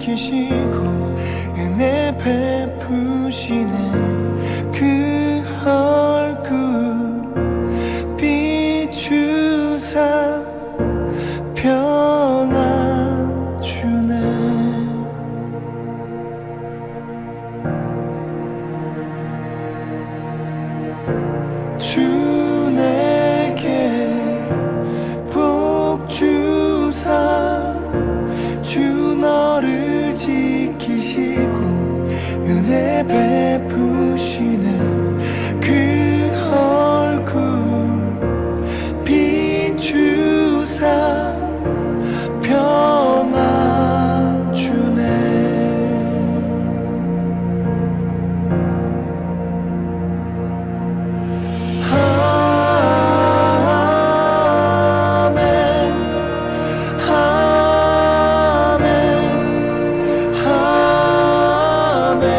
지키시고 은혜 베푸시네. 그 얼굴 비추사 평안 주네. 주 내게 복 주사 주 너를 지키시고 은혜 베푸시네. 그 얼굴 비추사 평안 주네. 아멘, 아멘, 아멘.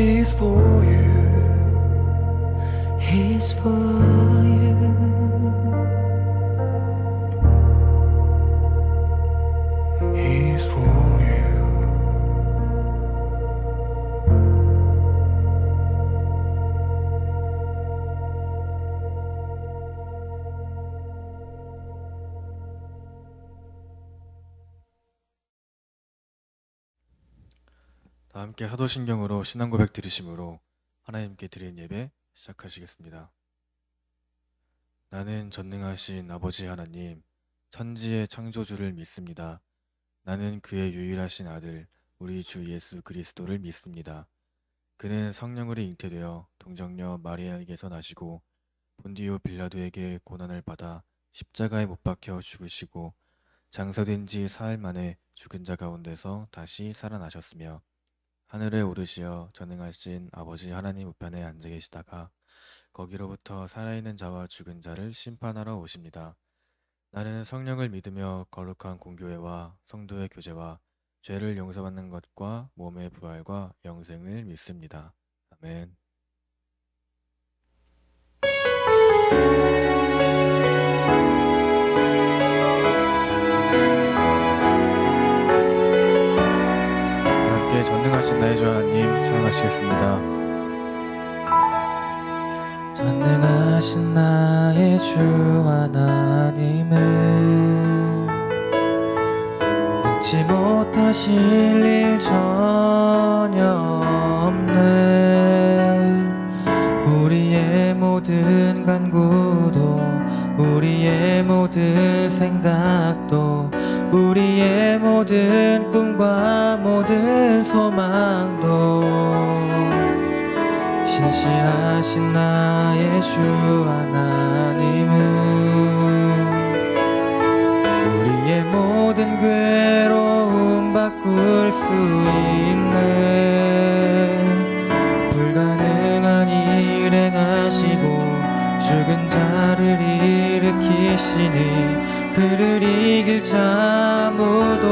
He's for you. He's for you. He's for you. 다 함께 사도신경으로 신앙고백 드리심으로 하나님께 드린 예배 시작하시겠습니다. 나는 전능하신 아버지 하나님, 천지의 창조주를 믿습니다. 나는 그의 유일하신 아들, 우리 주 예수 그리스도를 믿습니다. 그는 성령으로 잉태되어 동정녀 마리아에게서 나시고 본디오 빌라도에게 고난을 받아 십자가에 못 박혀 죽으시고 장사된 지 사흘 만에 죽은 자 가운데서 다시 살아나셨으며 하늘에 오르시어 전능하신 아버지 하나님 우편에 앉아 계시다가 거기로부터 살아있는 자와 죽은 자를 심판하러 오십니다. 나는 성령을 믿으며 거룩한 공교회와 성도의 교제와 죄를 용서받는 것과 몸의 부활과 영생을 믿습니다. 아멘. 함께 전능하신 나의 주 하나님 찬양하시겠습니다. 전능하신 나의 주 하나님은 능치 못하실 일 전혀 없네. 우리의 모든 간구도 우리의 모든 생각도 우리의 모든 꿈과 모든 소망도 신실하신 나의 주 하나님은 우리의 모든 괴로움 바꿀 수 있네. 불가능한 일 행하시고 죽은 자를 일으키시니 그를 이길 자 아무도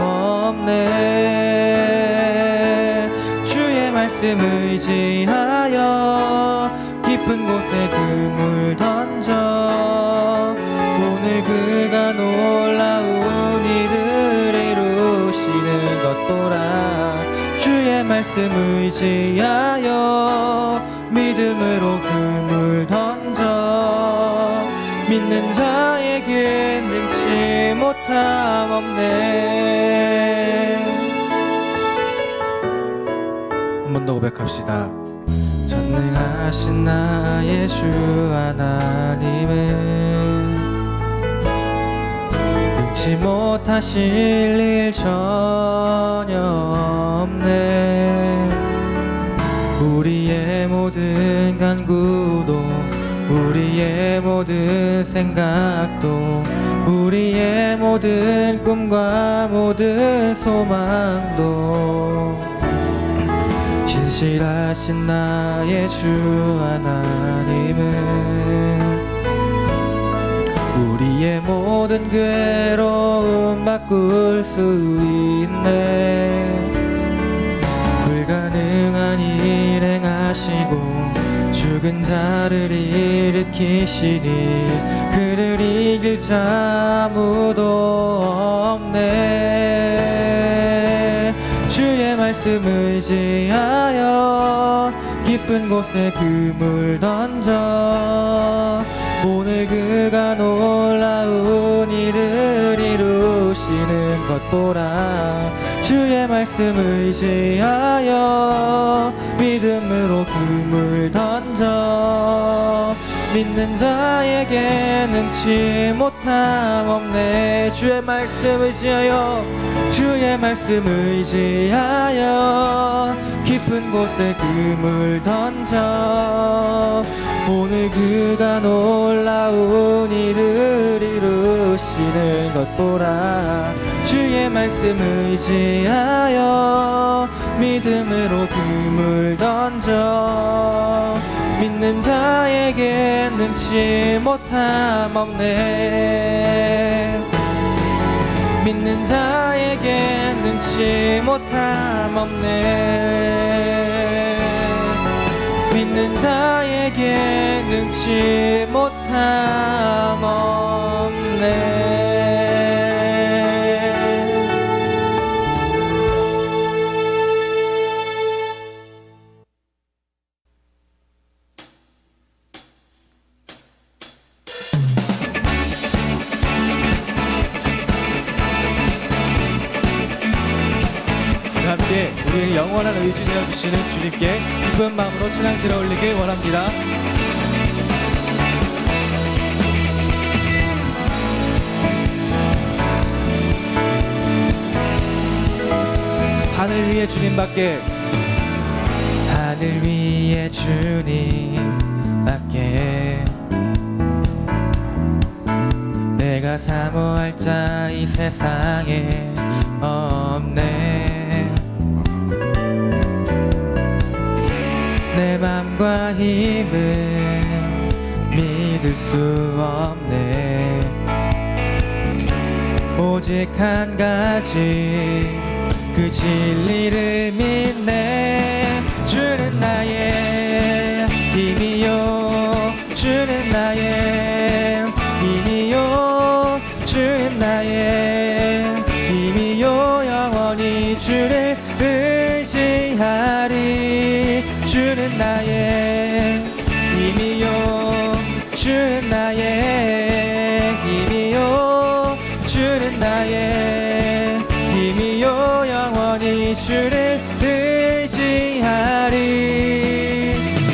없네. 주의 말씀 의지하여 깊은 곳에 그물 던져 오늘 그가 놀라운 일을 이루시는 것 보라. 주의 말씀 의지하여 믿음으로 그물 던져 믿는 자에게 능치 못함 없네. 한 번 더 고백합시다. 전능하신 나의 주 하나님은 능치 못하실 일 전혀 없네. 우리의 모든 간구도 우리의 모든 생각도 우리의 모든 꿈과 모든 소망도 신실하신 나의 주 하나님은 우리의 모든 괴로움 바꿀 수 있네. 불가능한 일 행하시고 죽은 자를 일으키시니 그를 이길 자 아무도 없네. 주의 말씀 의지하여 깊은 곳에 그물 던져 오늘 그가 놀라운 일을 이루시는 것 보라. 주의 말씀 의지하여 믿음으로 그물 던져 믿는 자에게 능치 못함 없네. 주의 말씀 의지하여 주의 말씀 의지하여 깊은 곳에 그물 던져 오늘 그가 놀라운 일을 이루시는 것 보라. 주의 말씀 의지하여 믿음으로 그물 던져 믿는 자에게 능치 못함 없네. 믿는 자에게 능치 못함 없네. 믿는 자에게 능치 못함 없네. 함께 우리의 영원한 의지 되어 주시는 주님께 기쁜 마음으로 찬양 들어 올리길 원합니다. 하늘 위에 주님밖에, 하늘 위에 주님밖에 내가 사모할 자 이 세상에 없네. 내 맘과 힘은 믿을 수 없네. 오직 한 가지 그 진리를 믿네. 주는 나의 힘이요, 주는 나의 힘이요, 주는 나의 힘이요. 영원히 주를 의지하리. 주는 나의 힘이요, 주는 나의 힘이요, 주는 나의 힘이요. 영원히 주를 의지하리.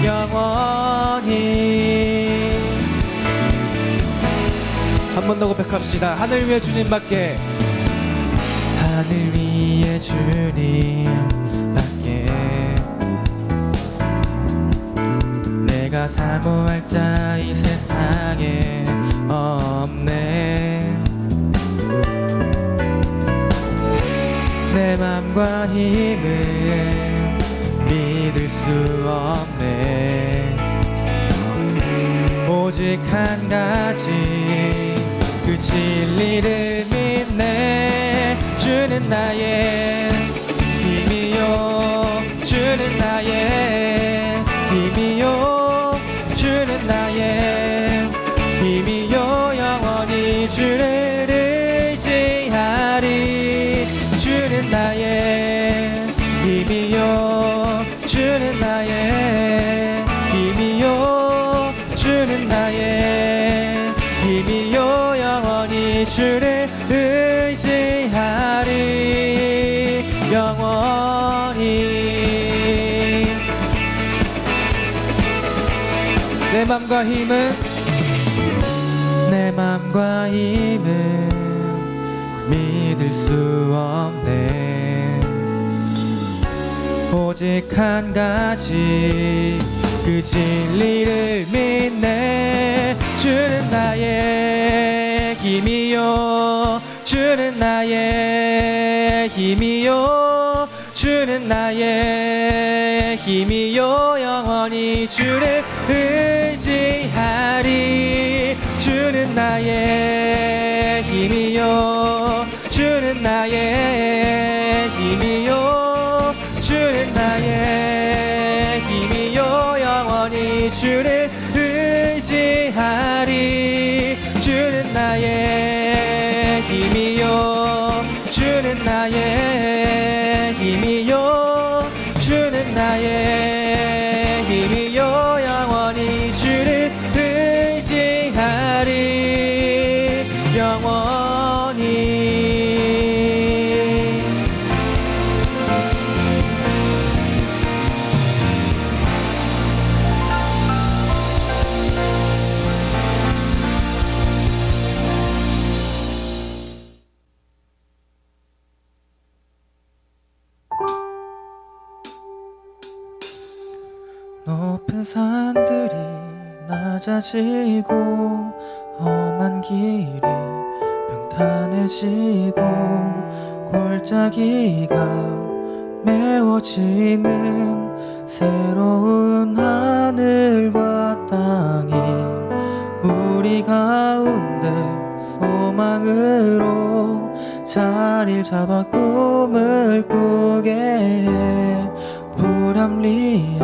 영원히. 한 번 더 고백합시다. 하늘 위에 주님밖에, 하늘 위에 주님밖에 내가 사모할 자 이 세상에 없네. 내 맘과 힘은 믿을 수 없네. 오직 한 가지 그 진리를 믿네. 주는 나의 힘이요, 주는 나의 힘이요, 주는 나의 힘이요. 영원히 주를 의지하리. 주는 나의 힘이요, 주는 나의 힘이요, 주는 나의 힘이요. 영원히 주를 의지하리. 영원히. 내 맘과 힘은, 내 맘과 힘은 믿을 수 없네. 오직 한 가지 그 진리를 믿네. 주는 나의 힘이요, 주는 나의 힘이요, 주는 나의 힘이요. 영원히 주를 의지하리. 주는 나의 힘이요, 주는 나의 힘이요, 주는 나의 힘이요. 영원히 주를 의지하리. 주는 나의 힘이요, 주는 나의 힘이요, 주는 나의 힘이요. 영원히 주를 의지하리. 영원히. 높은 산들이 낮아지고 험한 길이 평탄해지고 골짜기가 메워지는 새로운 하늘과 땅이 우리 가운데 소망으로 자리를 잡아 꿈을 꾸게 해. 불합리한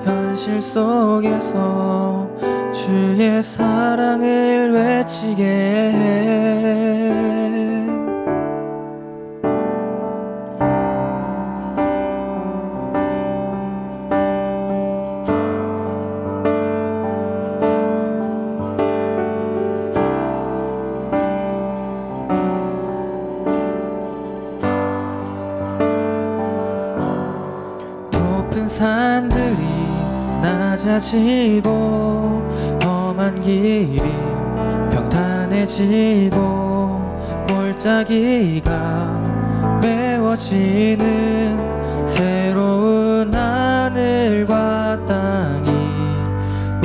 현실 속에서 주의 사랑을 외치게 해. 높은 산들이 낮아지고 험한 길이 평탄해지고 골짜기가 메워지는 새로운 하늘과 땅이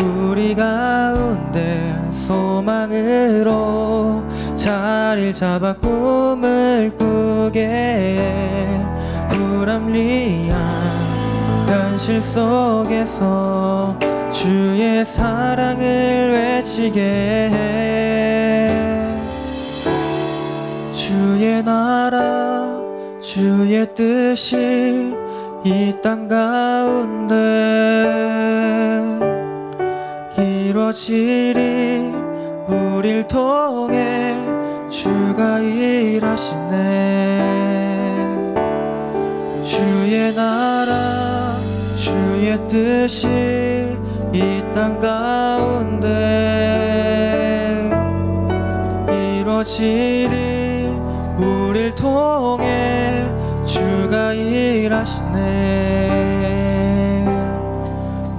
우리 가운데 소망으로 자리를 잡아 꿈을 꾸게 해. 불합리한 현실 속에서 주의 사랑을 외치게 해. 주의 나라 주의 뜻이 이 땅 가운데 이루어지리. 우릴 통해 주가 일하시네. 주의 나라 주의 뜻이 이 땅 가운데 이루어지리. 우릴 통해 주가 일하시네.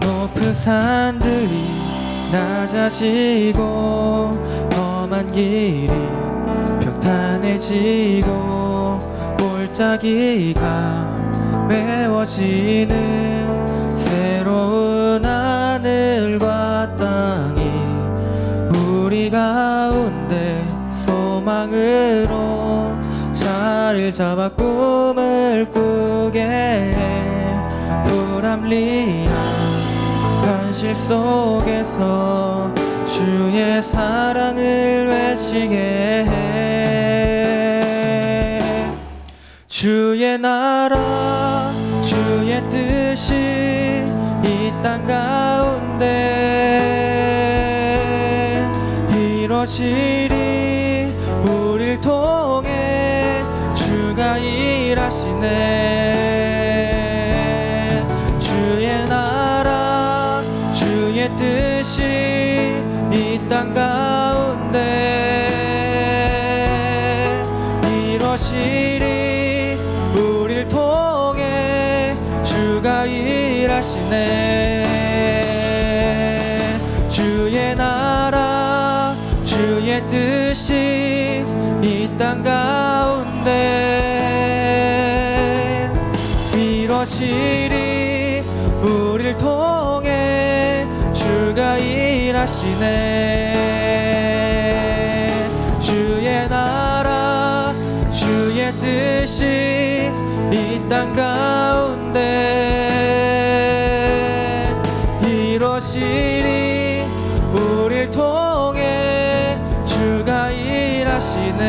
높은 산들이 낮아지고 험한 길이 평탄해지고 골짜기가 메워지는 새로운 하늘과 땅이 우리 가운데 소망으로 자리를 잡아 꿈을 꾸게 해. 불합리한 현실 속에서 주의 사랑을 외치게 해. 주의 나라 주의 뜻이 이 땅 가운데 이루어지리. 우릴 통해 주가 일하시네. 주의 나라 주의 뜻이 이 땅 가운데 이루어지리. 우릴 통해 주가 일하시네. 주의 나라 주의 뜻이 이 땅 가운데 이루어지리. 우릴 통해 주가 일하시네. 주의 나라 주의 뜻이 이 땅 가운데 이루어지리. 우릴 통해 주가 일하시네.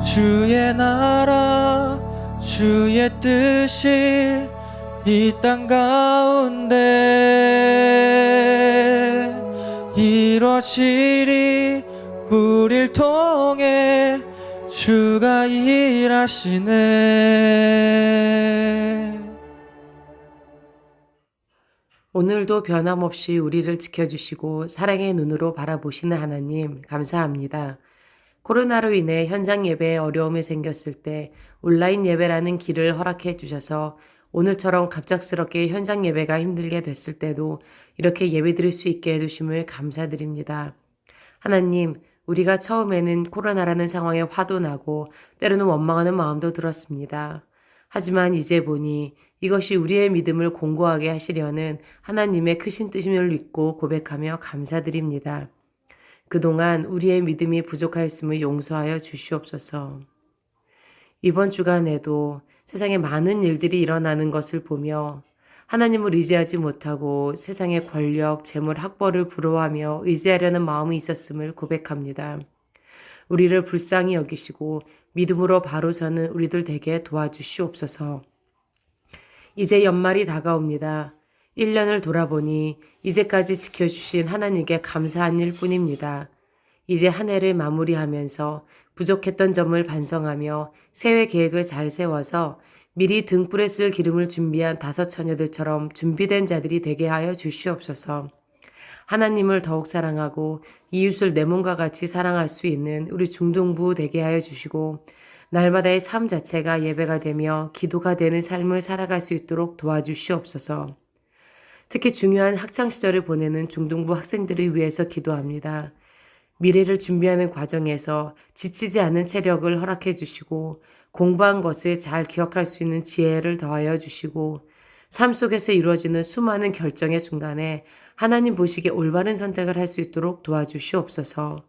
주의 나라 주의 뜻이 이 땅 가운데 이루어지리. 우릴 통해 주가 일하시네. 오늘도 변함없이 우리를 지켜주시고 사랑의 눈으로 바라보시는 하나님 감사합니다. 코로나로 인해 현장 예배에 어려움이 생겼을 때 온라인 예배라는 길을 허락해 주셔서 오늘처럼 갑작스럽게 현장 예배가 힘들게 됐을 때도 이렇게 예배드릴 수 있게 해주심을 감사드립니다. 하나님, 우리가 처음에는 코로나라는 상황에 화도 나고 때로는 원망하는 마음도 들었습니다. 하지만 이제 보니 이것이 우리의 믿음을 공고하게 하시려는 하나님의 크신 뜻임을 믿고 고백하며 감사드립니다. 그동안 우리의 믿음이 부족하였음을 용서하여 주시옵소서. 이번 주간에도 세상에 많은 일들이 일어나는 것을 보며 하나님을 의지하지 못하고 세상의 권력, 재물, 학벌을 부러워하며 의지하려는 마음이 있었음을 고백합니다. 우리를 불쌍히 여기시고 믿음으로 바로 서는 우리들 되게 도와주시옵소서. 이제 연말이 다가옵니다. 1년을 돌아보니 이제까지 지켜주신 하나님께 감사한 일 뿐입니다. 이제 한 해를 마무리하면서 부족했던 점을 반성하며 새해 계획을 잘 세워서 미리 등불에 쓸 기름을 준비한 5 처녀들처럼 준비된 자들이 되게 하여 주시옵소서. 하나님을 더욱 사랑하고 이웃을 내 몸과 같이 사랑할 수 있는 우리 중등부 되게 하여 주시고 날마다의 삶 자체가 예배가 되며 기도가 되는 삶을 살아갈 수 있도록 도와주시옵소서. 특히 중요한 학창시절을 보내는 중등부 학생들을 위해서 기도합니다. 미래를 준비하는 과정에서 지치지 않는 체력을 허락해 주시고 공부한 것을 잘 기억할 수 있는 지혜를 더하여 주시고 삶 속에서 이루어지는 수많은 결정의 순간에 하나님 보시기에 올바른 선택을 할 수 있도록 도와주시옵소서.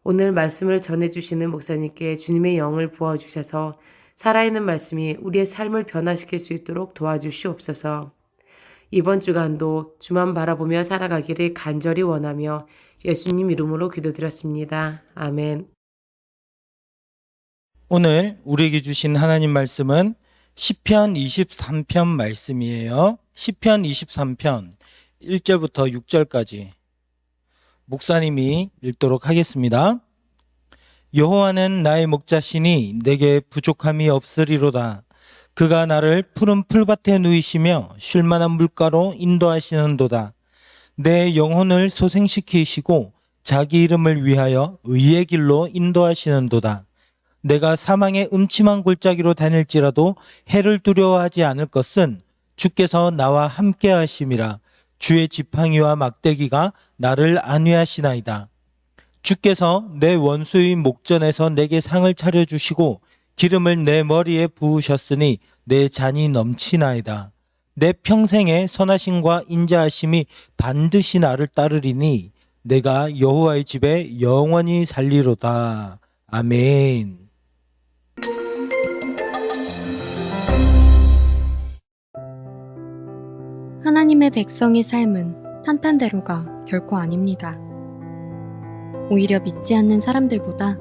오늘 말씀을 전해주시는 목사님께 주님의 영을 부어주셔서 살아있는 말씀이 우리의 삶을 변화시킬 수 있도록 도와주시옵소서. 이번 주간도 주만 바라보며 살아가기를 간절히 원하며 예수님 이름으로 기도드렸습니다. 아멘. 오늘 우리에게 주신 하나님 말씀은 시편 23편 말씀이에요. 시편 23편 1절부터 6절까지 목사님이 읽도록 하겠습니다. 여호와는 나의 목자시니 내게 부족함이 없으리로다. 그가 나를 푸른 풀밭에 누이시며 쉴만한 물가로 인도하시는도다. 내 영혼을 소생시키시고 자기 이름을 위하여 의의 길로 인도하시는도다. 내가 사망의 음침한 골짜기로 다닐지라도 해를 두려워하지 않을 것은 주께서 나와 함께 하심이라. 주의 지팡이와 막대기가 나를 안위하시나이다. 주께서 내 원수의 목전에서 내게 상을 차려주시고 기름을 내 머리에 부으셨으니 내 잔이 넘치나이다. 내 평생의 선하심과 인자하심이 반드시 나를 따르리니 내가 여호와의 집에 영원히 살리로다. 아멘. 하나님의 백성의 삶은 탄탄대로가 결코 아닙니다. 오히려 믿지 않는 사람들보다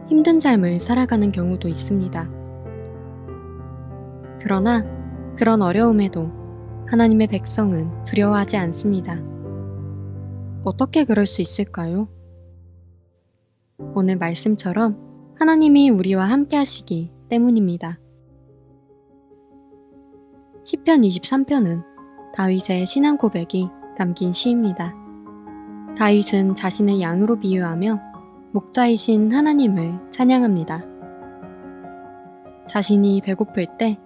힘든 삶을 살아가는 경우도 있습니다. 그러나 그런 어려움에도 하나님의 백성은 두려워하지 않습니다. 어떻게 그럴 수 있을까요? 오늘 말씀처럼 하나님이 우리와 함께 하시기 때문입니다. 시편 23편은 다윗의 신앙 고백이 담긴 시입니다. 다윗은 자신을 양으로 비유하며 목자이신 하나님을 찬양합니다. 자신이 배고플 때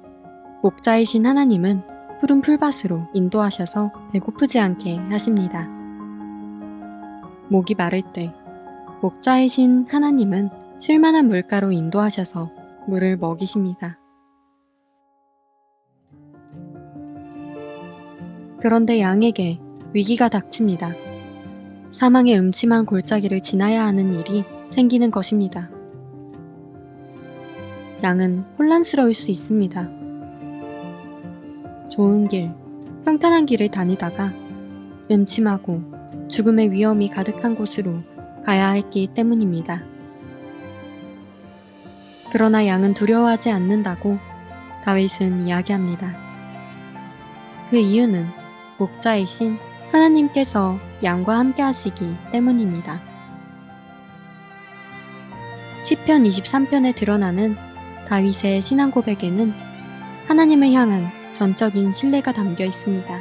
목자이신 하나님은 푸른 풀밭으로 인도하셔서 배고프지 않게 하십니다. 목이 마를 때 목자이신 하나님은 쉴만한 물가로 인도하셔서 물을 먹이십니다. 그런데 양에게 위기가 닥칩니다. 사망의 음침한 골짜기를 지나야 하는 일이 생기는 것입니다. 양은 혼란스러울 수 있습니다. 좋은 길, 평탄한 길을 다니다가 음침하고 죽음의 위험이 가득한 곳으로 가야 했기 때문입니다. 그러나 양은 두려워하지 않는다고 다윗은 이야기합니다. 그 이유는 목자이신 하나님께서 양과 함께 하시기 때문입니다. 시편 23편에 드러나는 다윗의 신앙 고백에는 하나님을 향한 전적인 신뢰가 담겨 있습니다.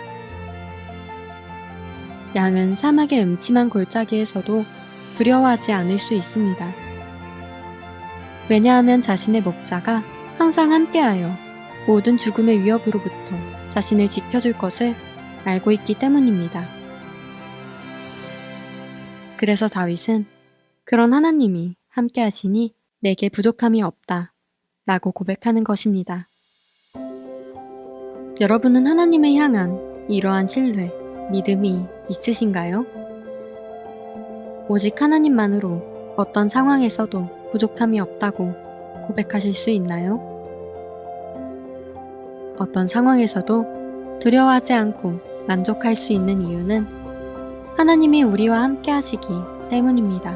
양은 사막의 음침한 골짜기에서도 두려워하지 않을 수 있습니다. 왜냐하면 자신의 목자가 항상 함께하여 모든 죽음의 위협으로부터 자신을 지켜줄 것을 알고 있기 때문입니다. 그래서 다윗은 그런 하나님이 함께 하시니 내게 부족함이 없다 라고 고백하는 것입니다. 여러분은 하나님을 향한 이러한 신뢰, 믿음이 있으신가요? 오직 하나님만으로 어떤 상황에서도 부족함이 없다고 고백하실 수 있나요? 어떤 상황에서도 두려워하지 않고 만족할 수 있는 이유는 하나님이 우리와 함께 하시기 때문입니다.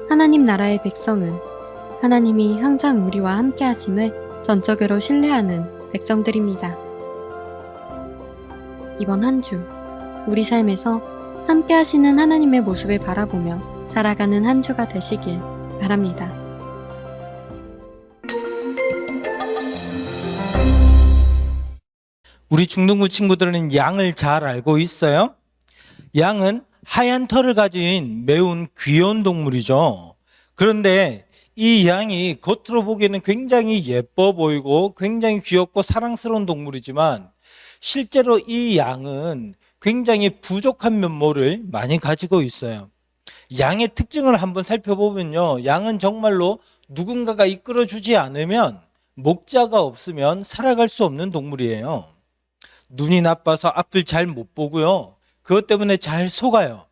하나님 나라의 백성은 하나님이 항상 우리와 함께 하심을 전적으로 신뢰하는 백성들입니다. 이번 한 주, 우리 삶에서 함께 하시는 하나님의 모습을 바라보며 살아가는 한 주가 되시길 바랍니다. 우리 중등부 친구들은 양을 잘 알고 있어요? 양은 하얀 털을 가진 매우 귀여운 동물이죠. 그런데 이 양이 겉으로 보기에는 굉장히 예뻐 보이고 굉장히 귀엽고 사랑스러운 동물이지만 실제로 이 양은 굉장히 부족한 면모를 많이 가지고 있어요. 양의 특징을 한번 살펴보면요. 양은 정말로 누군가가 이끌어주지 않으면, 목자가 없으면 살아갈 수 없는 동물이에요. 눈이 나빠서 앞을 잘 못 보고요. 그것 때문에 잘 속아요.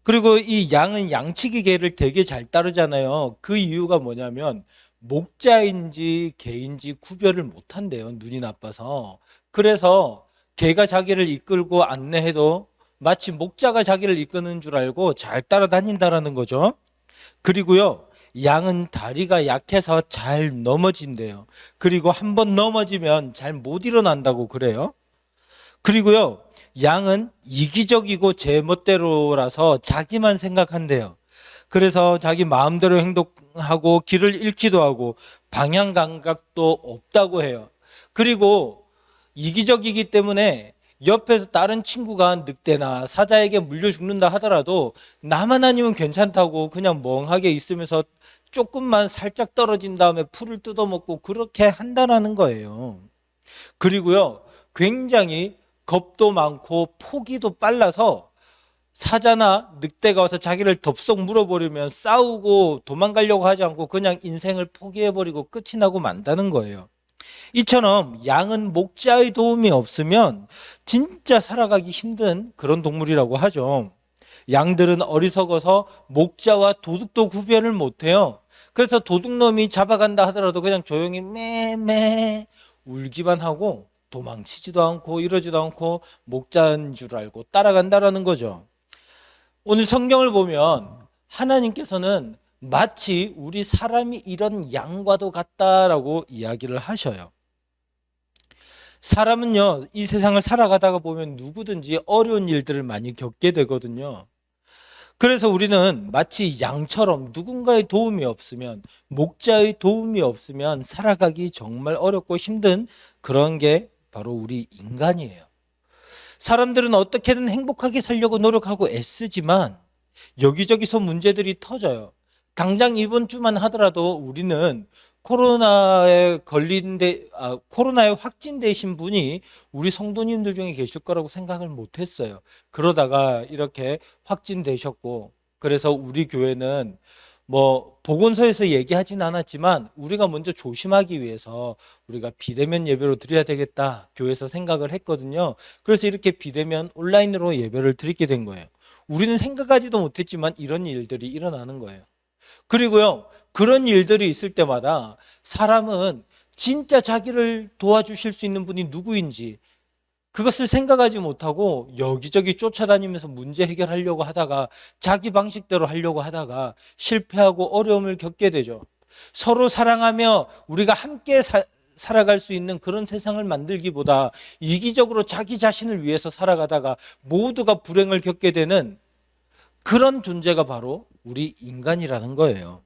그리고 이 양은 양치기 개를 되게 잘 따르잖아요. 그 이유가 뭐냐면 목자인지 개인지 구별을 못 한대요. 눈이 나빠서. 그래서 개가 자기를 이끌고 안내해도 마치 목자가 자기를 이끄는 줄 알고 잘 따라다닌다라는 거죠. 그리고요, 양은 다리가 약해서 잘 넘어진대요. 그리고 한번 넘어지면 잘 못 일어난다고 그래요. 그리고요, 양은 이기적이고 제멋대로라서 자기만 생각한대요. 그래서 자기 마음대로 행동하고 길을 잃기도 하고 방향 감각도 없다고 해요. 그리고 이기적이기 때문에 옆에서 다른 친구가 늑대나 사자에게 물려 죽는다 하더라도 나만 아니면 괜찮다고 그냥 멍하게 있으면서 조금만 살짝 떨어진 다음에 풀을 뜯어먹고 그렇게 한다라는 거예요. 그리고요, 굉장히 겁도 많고 포기도 빨라서 사자나 늑대가 와서 자기를 덥석 물어버리면 싸우고 도망가려고 하지 않고 그냥 인생을 포기해버리고 끝이 나고 만다는 거예요. 이처럼 양은 목자의 도움이 없으면 진짜 살아가기 힘든 그런 동물이라고 하죠. 양들은 어리석어서 목자와 도둑도 구별을 못해요. 그래서 도둑놈이 잡아간다 하더라도 그냥 조용히 매매 울기만 하고 도망치지도 않고 이러지도 않고 목자인 줄 알고 따라간다라는 거죠. 오늘 성경을 보면 하나님께서는 마치 우리 사람이 이런 양과도 같다라고 이야기를 하셔요. 사람은요, 이 세상을 살아가다가 보면 누구든지 어려운 일들을 많이 겪게 되거든요. 그래서 우리는 마치 양처럼 누군가의 도움이 없으면, 목자의 도움이 없으면 살아가기 정말 어렵고 힘든 그런 게 바로 우리 인간이에요. 사람들은 어떻게든 행복하게 살려고 노력하고 애쓰지만 여기저기서 문제들이 터져요. 당장 이번 주만 하더라도 우리는 코로나에 확진되신 분이 우리 성도님들 중에 계실 거라고 생각을 못했어요. 그러다가 이렇게 확진되셨고, 그래서 우리 교회는 보건소에서 얘기하진 않았지만 우리가 먼저 조심하기 위해서 우리가 비대면 예배로 드려야 되겠다 교회에서 생각을 했거든요. 그래서 이렇게 비대면 온라인으로 예배를 드리게 된 거예요. 우리는 생각하지도 못했지만 이런 일들이 일어나는 거예요. 그리고요, 그런 일들이 있을 때마다 사람은 진짜 자기를 도와주실 수 있는 분이 누구인지 그것을 생각하지 못하고 여기저기 쫓아다니면서 문제 해결하려고 하다가 자기 방식대로 하려고 하다가 실패하고 어려움을 겪게 되죠. 서로 사랑하며 우리가 함께 살아갈 수 있는 그런 세상을 만들기보다 이기적으로 자기 자신을 위해서 살아가다가 모두가 불행을 겪게 되는 그런 존재가 바로 우리 인간이라는 거예요.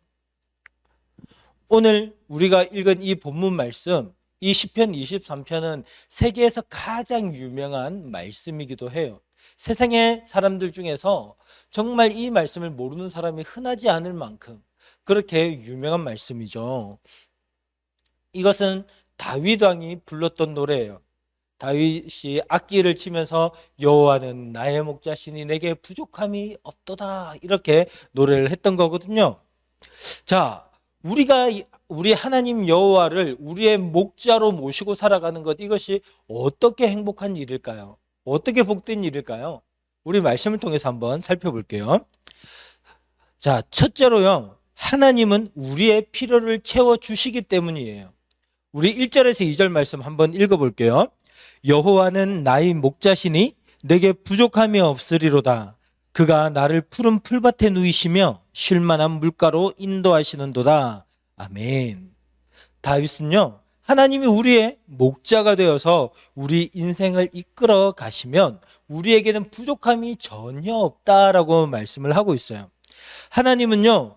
오늘 우리가 읽은 이 본문 말씀, 이 시편 23편은 세계에서 가장 유명한 말씀이기도 해요. 세상의 사람들 중에서 정말 이 말씀을 모르는 사람이 흔하지 않을 만큼 그렇게 유명한 말씀이죠. 이것은 다윗 왕이 불렀던 노래예요. 다윗이 악기를 치면서 여호와는 나의 목자시니 내게 부족함이 없도다 이렇게 노래를 했던 거거든요. 자, 우리 하나님 여호와를 우리의 목자로 모시고 살아가는 것, 이것이 어떻게 행복한 일일까요? 어떻게 복된 일일까요? 우리 말씀을 통해서 한번 살펴볼게요. 자, 첫째로요, 하나님은 우리의 필요를 채워주시기 때문이에요. 우리 1절에서 2절 말씀 한번 읽어볼게요. 여호와는 나의 목자시니 내게 부족함이 없으리로다. 그가 나를 푸른 풀밭에 누이시며 쉴만한 물가로 인도하시는도다. 아멘. 다윗은요, 하나님이 우리의 목자가 되어서 우리 인생을 이끌어 가시면 우리에게는 부족함이 전혀 없다라고 말씀을 하고 있어요. 하나님은요,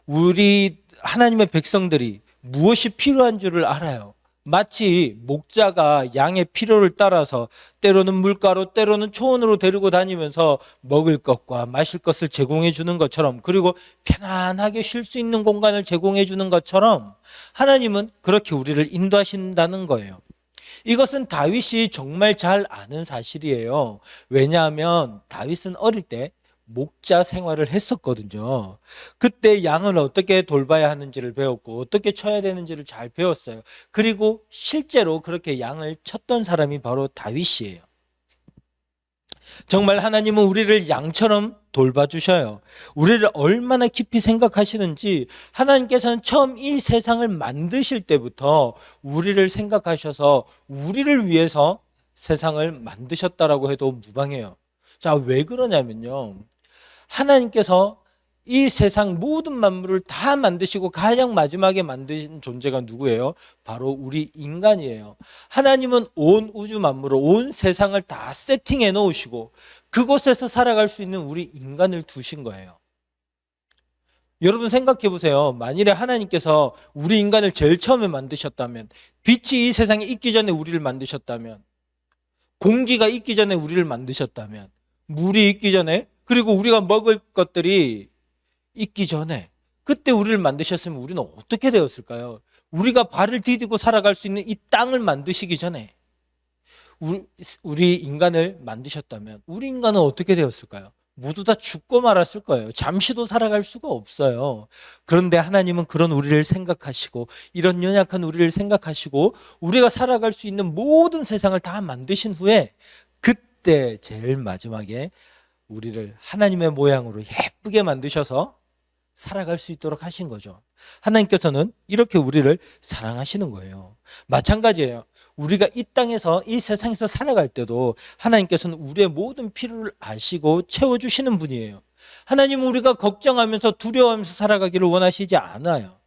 우리 하나님의 백성들이 무엇이 필요한 줄을 알아요. 마치 목자가 양의 필요를 따라서 때로는 물가로 때로는 초원으로 데리고 다니면서 먹을 것과 마실 것을 제공해 주는 것처럼, 그리고 편안하게 쉴 수 있는 공간을 제공해 주는 것처럼 하나님은 그렇게 우리를 인도하신다는 거예요. 이것은 다윗이 정말 잘 아는 사실이에요. 왜냐하면 다윗은 어릴 때 목자 생활을 했었거든요. 그때 양을 어떻게 돌봐야 하는지를 배웠고 어떻게 쳐야 되는지를 잘 배웠어요. 그리고 실제로 그렇게 양을 쳤던 사람이 바로 다윗이에요. 정말 하나님은 우리를 양처럼 돌봐주셔요. 우리를 얼마나 깊이 생각하시는지, 하나님께서는 처음 이 세상을 만드실 때부터 우리를 생각하셔서 우리를 위해서 세상을 만드셨다라고 해도 무방해요. 자, 왜 그러냐면요, 하나님께서 이 세상 모든 만물을 다 만드시고 가장 마지막에 만드신 존재가 누구예요? 바로 우리 인간이에요. 하나님은 온 우주 만물을, 온 세상을 다 세팅해 놓으시고 그곳에서 살아갈 수 있는 우리 인간을 두신 거예요. 여러분 생각해 보세요. 만일에 하나님께서 우리 인간을 제일 처음에 만드셨다면, 빛이 이 세상에 있기 전에 우리를 만드셨다면, 공기가 있기 전에 우리를 만드셨다면, 물이 있기 전에, 그리고 우리가 먹을 것들이 있기 전에 그때 우리를 만드셨으면 우리는 어떻게 되었을까요? 우리가 발을 디디고 살아갈 수 있는 이 땅을 만드시기 전에 우리 인간을 만드셨다면 우리 인간은 어떻게 되었을까요? 모두 다 죽고 말았을 거예요. 잠시도 살아갈 수가 없어요. 그런데 하나님은 그런 우리를 생각하시고, 이런 연약한 우리를 생각하시고, 우리가 살아갈 수 있는 모든 세상을 다 만드신 후에 그때 제일 마지막에 우리를 하나님의 모양으로 예쁘게 만드셔서 살아갈 수 있도록 하신 거죠. 하나님께서는 이렇게 우리를 사랑하시는 거예요. 마찬가지예요. 우리가 이 땅에서, 이 세상에서 살아갈 때도 하나님께서는 우리의 모든 필요를 아시고 채워주시는 분이에요. 하나님은 우리가 걱정하면서 두려워하면서 살아가기를 원하시지 않아요.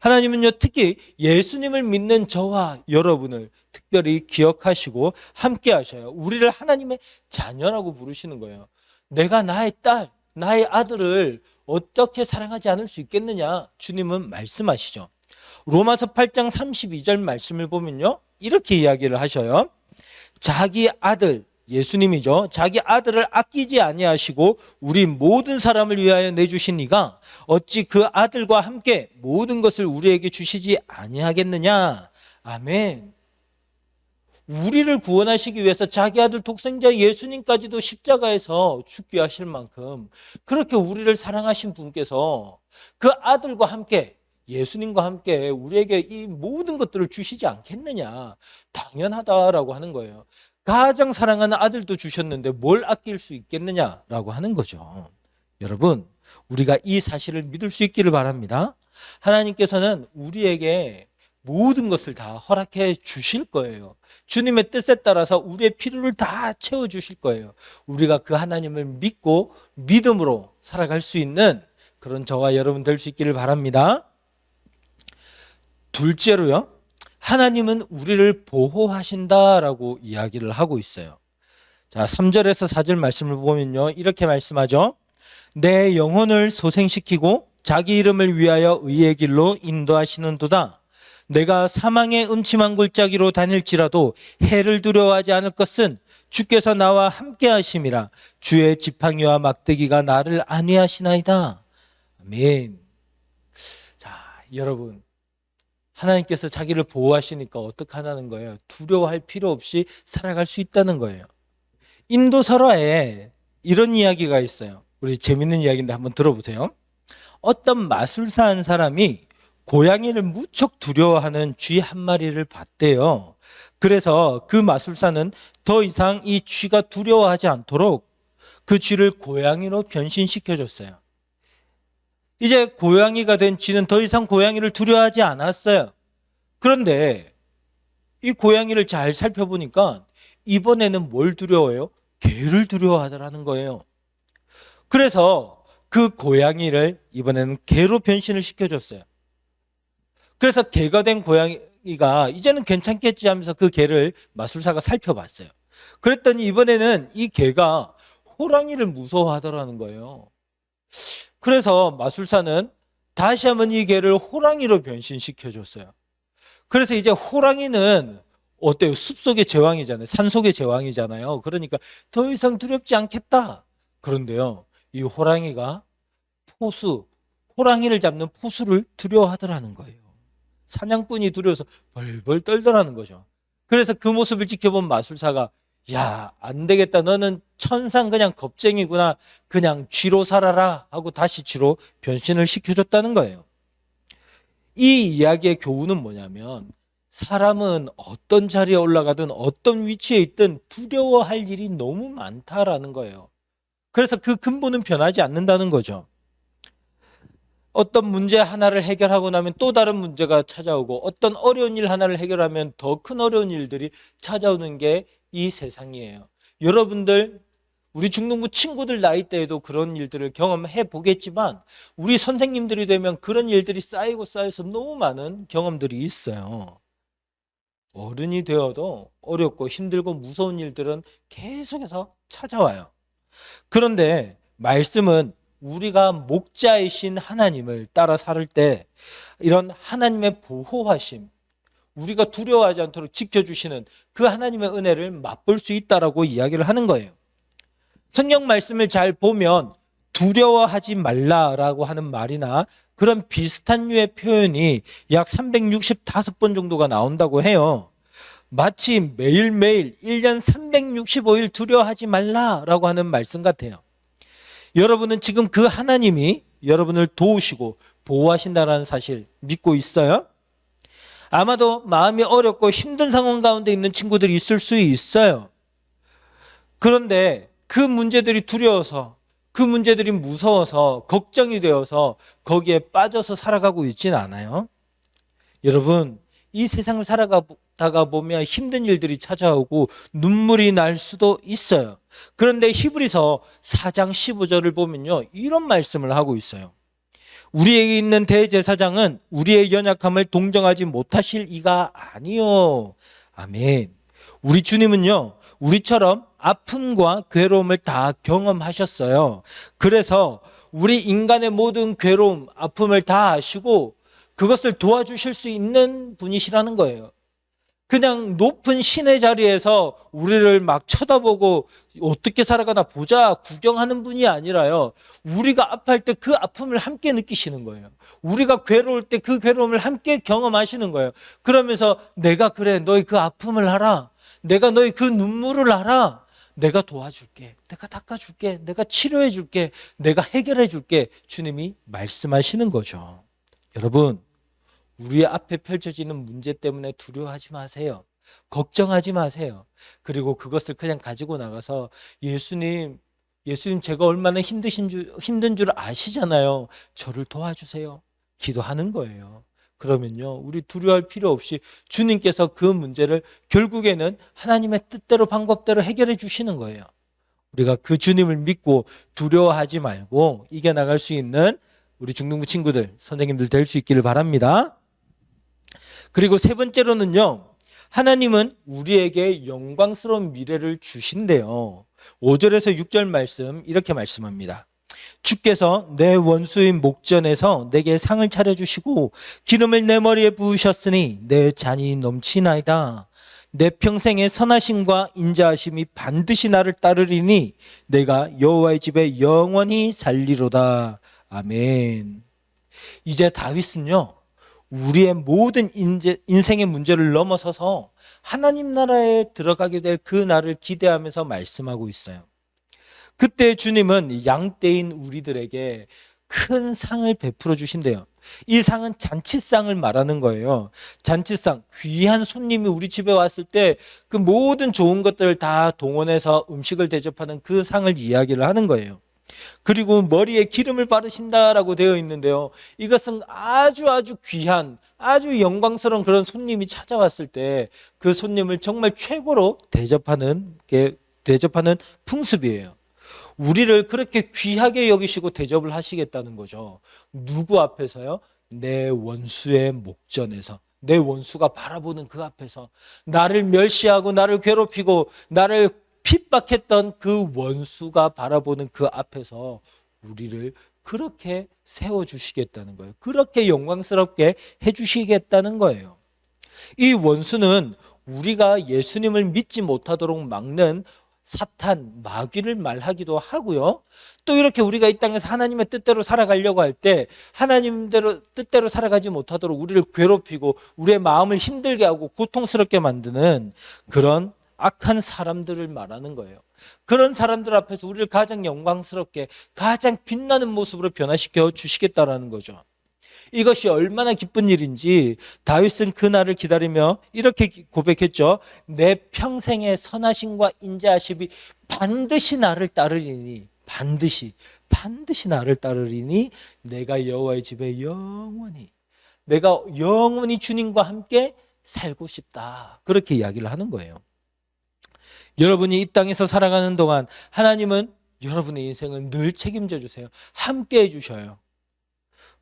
하나님은요, 특히 예수님을 믿는 저와 여러분을 특별히 기억하시고 함께 하셔요. 우리를 하나님의 자녀라고 부르시는 거예요. 내가 나의 딸, 나의 아들을 어떻게 사랑하지 않을 수 있겠느냐, 주님은 말씀하시죠. 로마서 8장 32절 말씀을 보면요, 이렇게 이야기를 하셔요. 자기 아들, 예수님이죠. 자기 아들을 아끼지 아니하시고 우리 모든 사람을 위하여 내주신 이가 어찌 그 아들과 함께 모든 것을 우리에게 주시지 아니하겠느냐. 아멘. 우리를 구원하시기 위해서 자기 아들 독생자 예수님까지도 십자가에서 죽게 하실 만큼 그렇게 우리를 사랑하신 분께서 그 아들과 함께, 예수님과 함께 우리에게 이 모든 것들을 주시지 않겠느냐. 당연하다라고 하는 거예요. 가장 사랑하는 아들도 주셨는데 뭘 아낄 수 있겠느냐라고 하는 거죠. 여러분, 우리가 이 사실을 믿을 수 있기를 바랍니다. 하나님께서는 우리에게 모든 것을 다 허락해 주실 거예요. 주님의 뜻에 따라서 우리의 필요를 다 채워주실 거예요. 우리가 그 하나님을 믿고 믿음으로 살아갈 수 있는 그런 저와 여러분 될 수 있기를 바랍니다. 둘째로요, 하나님은 우리를 보호하신다라고 이야기를 하고 있어요. 자, 3절에서 4절 말씀을 보면요, 이렇게 말씀하죠. 내 영혼을 소생시키고 자기 이름을 위하여 의의 길로 인도하시는도다. 내가 사망의 음침한 골짜기로 다닐지라도 해를 두려워하지 않을 것은 주께서 나와 함께 하심이라. 주의 지팡이와 막대기가 나를 안위하시나이다. 아멘. 자, 여러분, 하나님께서 자기를 보호하시니까 어떻게 하는 거예요? 두려워할 필요 없이 살아갈 수 있다는 거예요. 인도 설화에 이런 이야기가 있어요. 우리 재밌는 이야기인데 한번 들어보세요. 어떤 마술사 한 사람이 고양이를 무척 두려워하는 쥐 한 마리를 봤대요. 그래서 그 마술사는 더 이상 이 쥐가 두려워하지 않도록 그 쥐를 고양이로 변신시켜줬어요. 이제 고양이가 된 쥐는 더 이상 고양이를 두려워하지 않았어요. 그런데 이 고양이를 잘 살펴보니까 이번에는 뭘 두려워해요? 개를 두려워하더라는 거예요. 그래서 그 고양이를 이번에는 개로 변신을 시켜줬어요. 그래서 개가 된 고양이 호랑이가 이제는 괜찮겠지 하면서 그 개를 마술사가 살펴봤어요. 그랬더니 이번에는 이 개가 호랑이를 무서워하더라는 거예요. 그래서 마술사는 다시 한번 이 개를 호랑이로 변신시켜줬어요. 그래서 이제 호랑이는 어때요? 숲속의 제왕이잖아요. 산속의 제왕이잖아요. 그러니까 더 이상 두렵지 않겠다. 그런데요, 이 호랑이가 호랑이를 잡는 포수를 두려워하더라는 거예요. 사냥꾼이 두려워서 벌벌 떨더라는 거죠. 그래서 그 모습을 지켜본 마술사가 야, 안 되겠다. 너는 천상 그냥 겁쟁이구나. 그냥 쥐로 살아라 하고 다시 쥐로 변신을 시켜줬다는 거예요. 이 이야기의 교훈은 뭐냐면 사람은 어떤 자리에 올라가든 어떤 위치에 있든 두려워할 일이 너무 많다라는 거예요. 그래서 그 근본은 변하지 않는다는 거죠. 어떤 문제 하나를 해결하고 나면 또 다른 문제가 찾아오고 어떤 어려운 일 하나를 해결하면 더 큰 어려운 일들이 찾아오는 게 이 세상이에요. 여러분들 우리 중등부 친구들 나이 때에도 그런 일들을 경험해 보겠지만 우리 선생님들이 되면 그런 일들이 쌓이고 쌓여서 너무 많은 경험들이 있어요. 어른이 되어도 어렵고 힘들고 무서운 일들은 계속해서 찾아와요. 그런데 말씀은 우리가 목자이신 하나님을 따라 살 때 이런 하나님의 보호하심, 우리가 두려워하지 않도록 지켜주시는 그 하나님의 은혜를 맛볼 수 있다라고 이야기를 하는 거예요. 성경 말씀을 잘 보면 두려워하지 말라라고 하는 말이나 그런 비슷한 류의 표현이 약 365번 정도가 나온다고 해요. 마치 매일매일 1년 365일 두려워하지 말라라고 하는 말씀 같아요. 여러분은 지금 그 하나님이 여러분을 도우시고 보호하신다는 사실 믿고 있어요? 아마도 마음이 어렵고 힘든 상황 가운데 있는 친구들이 있을 수 있어요. 그런데 그 문제들이 두려워서 그 문제들이 무서워서 걱정이 되어서 거기에 빠져서 살아가고 있지는 않아요. 여러분, 이 세상을 살아가다가 보면 힘든 일들이 찾아오고 눈물이 날 수도 있어요. 그런데 히브리서 4장 15절을 보면요, 이런 말씀을 하고 있어요. 우리에게 있는 대제사장은 우리의 연약함을 동정하지 못하실 이가 아니요. 아멘. 우리 주님은요, 우리처럼 아픔과 괴로움을 다 경험하셨어요. 그래서 우리 인간의 모든 괴로움, 아픔을 다 아시고 그것을 도와주실 수 있는 분이시라는 거예요. 그냥 높은 신의 자리에서 우리를 막 쳐다보고 어떻게 살아가나 보자 구경하는 분이 아니라요, 우리가 아파할 때 그 아픔을 함께 느끼시는 거예요. 우리가 괴로울 때 그 괴로움을 함께 경험하시는 거예요. 그러면서 내가 그래, 너희 그 아픔을 알아, 내가 너희 그 눈물을 알아, 내가 도와줄게, 내가 닦아줄게, 내가 치료해줄게, 내가 해결해줄게, 주님이 말씀하시는 거죠. 여러분, 우리 앞에 펼쳐지는 문제 때문에 두려워하지 마세요. 걱정하지 마세요. 그리고 그것을 그냥 가지고 나가서 예수님 제가 얼마나 힘든 줄 아시잖아요. 저를 도와주세요. 기도하는 거예요. 그러면요, 우리 두려워할 필요 없이 주님께서 그 문제를 결국에는 하나님의 뜻대로 방법대로 해결해 주시는 거예요. 우리가 그 주님을 믿고 두려워하지 말고 이겨나갈 수 있는 우리 중등부 친구들, 선생님들 될 수 있기를 바랍니다. 그리고 세 번째로는요, 하나님은 우리에게 영광스러운 미래를 주신대요. 5절에서 6절 말씀 이렇게 말씀합니다. 주께서 내 원수인 목전에서 내게 상을 차려주시고 기름을 내 머리에 부으셨으니 내 잔이 넘치나이다. 내 평생의 선하심과 인자하심이 반드시 나를 따르리니 내가 여호와의 집에 영원히 살리로다. 아멘. 이제 다윗은요, 우리의 모든 인생의 문제를 넘어서서 하나님 나라에 들어가게 될 그 날을 기대하면서 말씀하고 있어요. 그때 주님은 양떼인 우리들에게 큰 상을 베풀어 주신대요. 이 상은 잔치상을 말하는 거예요. 잔치상, 귀한 손님이 우리 집에 왔을 때 그 모든 좋은 것들을 다 동원해서 음식을 대접하는 그 상을 이야기를 하는 거예요. 그리고 머리에 기름을 바르신다라고 되어 있는데요, 이것은 아주 귀한, 아주 영광스러운 그런 손님이 찾아왔을 때 그 손님을 정말 최고로 대접하는 풍습이에요. 우리를 그렇게 귀하게 여기시고 대접을 하시겠다는 거죠. 누구 앞에서요? 내 원수의 목전에서, 내 원수가 바라보는 그 앞에서 나를 멸시하고 나를 괴롭히고 나를 핍박했던 그 원수가 바라보는 그 앞에서 우리를 그렇게 세워주시겠다는 거예요. 그렇게 영광스럽게 해주시겠다는 거예요. 이 원수는 우리가 예수님을 믿지 못하도록 막는 사탄, 마귀를 말하기도 하고요. 또 이렇게 우리가 이 땅에서 하나님의 뜻대로 살아가려고 할 때 하나님대로 뜻대로 살아가지 못하도록 우리를 괴롭히고 우리의 마음을 힘들게 하고 고통스럽게 만드는 그런 악한 사람들을 말하는 거예요. 그런 사람들 앞에서 우리를 가장 영광스럽게 가장 빛나는 모습으로 변화시켜 주시겠다라는 거죠. 이것이 얼마나 기쁜 일인지 다윗은 그날을 기다리며 이렇게 고백했죠. 내 평생의 선하심과 인자하심이 반드시 나를 따르리니 반드시 나를 따르리니 내가 여호와의 집에 내가 영원히 주님과 함께 살고 싶다. 그렇게 이야기를 하는 거예요. 여러분이 이 땅에서 살아가는 동안 하나님은 여러분의 인생을 늘 책임져 주세요. 함께 해주셔요.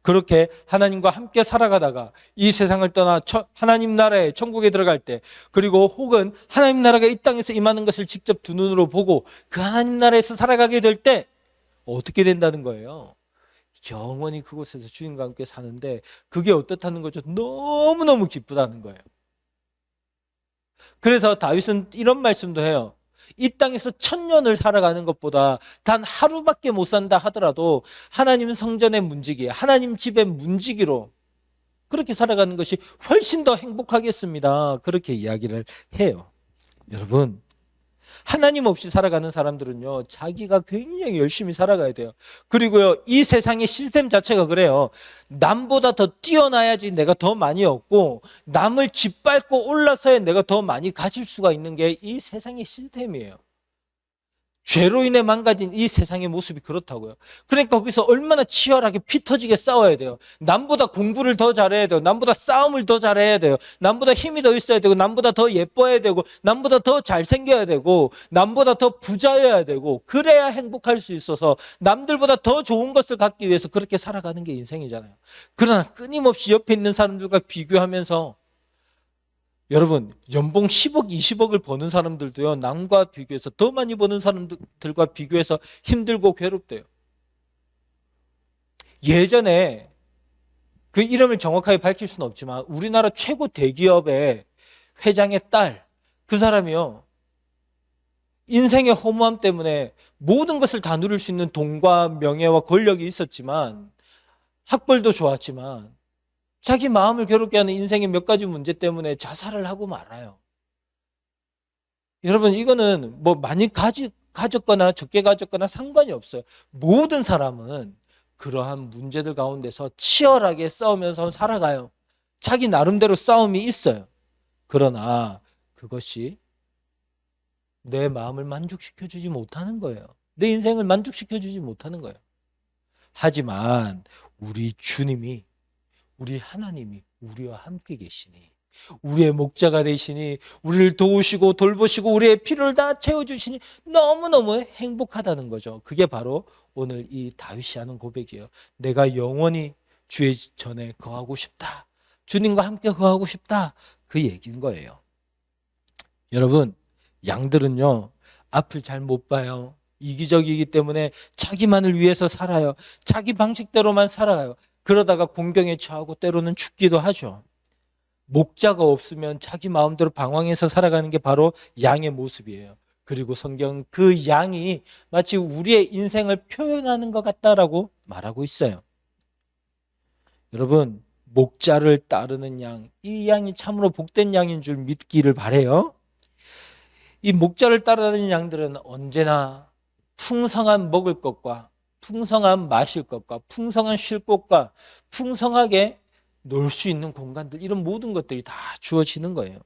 그렇게 하나님과 함께 살아가다가 이 세상을 떠나 하나님 나라에 천국에 들어갈 때, 그리고 혹은 하나님 나라가 이 땅에서 임하는 것을 직접 두 눈으로 보고 그 하나님 나라에서 살아가게 될 때 어떻게 된다는 거예요? 영원히 그곳에서 주님과 함께 사는데 그게 어떻다는 거죠? 너무너무 기쁘다는 거예요. 그래서 다윗은 이런 말씀도 해요. 이 땅에서 1000년을 살아가는 것보다 단 하루밖에 못 산다 하더라도 하나님 성전의 문지기, 하나님 집의 문지기로 그렇게 살아가는 것이 훨씬 더 행복하겠습니다. 그렇게 이야기를 해요. 여러분, 하나님 없이 살아가는 사람들은요, 자기가 굉장히 열심히 살아가야 돼요. 그리고요, 이 세상의 시스템 자체가 그래요. 남보다 더 뛰어나야지 내가 더 많이 얻고, 남을 짓밟고 올라서야 내가 더 많이 가질 수가 있는 게 이 세상의 시스템이에요. 죄로 인해 망가진 이 세상의 모습이 그렇다고요. 그러니까 거기서 얼마나 치열하게 피 터지게 싸워야 돼요. 남보다 공부를 더 잘해야 돼요. 남보다 싸움을 더 잘해야 돼요. 남보다 힘이 더 있어야 되고, 남보다 더 예뻐야 되고, 남보다 더 잘생겨야 되고, 남보다 더 부자여야 되고, 그래야 행복할 수 있어서 남들보다 더 좋은 것을 갖기 위해서 그렇게 살아가는 게 인생이잖아요. 그러나 끊임없이 옆에 있는 사람들과 비교하면서, 여러분, 연봉 10억, 20억을 버는 사람들도요, 남과 비교해서 더 많이 버는 사람들과 비교해서 힘들고 괴롭대요. 예전에 그 이름을 정확하게 밝힐 수는 없지만 우리나라 최고 대기업의 회장의 딸, 그 사람이요, 인생의 허무함 때문에 모든 것을 다 누릴 수 있는 돈과 명예와 권력이 있었지만, 학벌도 좋았지만 자기 마음을 괴롭게 하는 인생의 몇 가지 문제 때문에 자살을 하고 말아요. 여러분, 이거는 뭐 많이 가졌거나 적게 가졌거나 상관이 없어요. 모든 사람은 그러한 문제들 가운데서 치열하게 싸우면서 살아가요. 자기 나름대로 싸움이 있어요. 그러나 그것이 내 마음을 만족시켜주지 못하는 거예요. 내 인생을 만족시켜주지 못하는 거예요. 하지만 우리 주님이, 우리 하나님이 우리와 함께 계시니, 우리의 목자가 되시니, 우리를 도우시고 돌보시고 우리의 필요를 다 채워주시니 너무너무 행복하다는 거죠. 그게 바로 오늘 이 다윗이 하는 고백이에요. 내가 영원히 주의 전에 거하고 싶다. 주님과 함께 거하고 싶다. 그 얘기인 거예요. 여러분, 양들은요, 앞을 잘 못 봐요. 이기적이기 때문에 자기만을 위해서 살아요. 자기 방식대로만 살아가요. 그러다가 공경에 처하고 때로는 죽기도 하죠. 목자가 없으면 자기 마음대로 방황해서 살아가는 게 바로 양의 모습이에요. 그리고 성경 그 양이 마치 우리의 인생을 표현하는 것 같다라고 말하고 있어요. 여러분, 목자를 따르는 양, 이 양이 참으로 복된 양인 줄 믿기를 바라요. 이 목자를 따르는 양들은 언제나 풍성한 먹을 것과 풍성한 마실 것과 풍성한 쉴 곳과 풍성하게 놀 수 있는 공간들, 이런 모든 것들이 다 주어지는 거예요.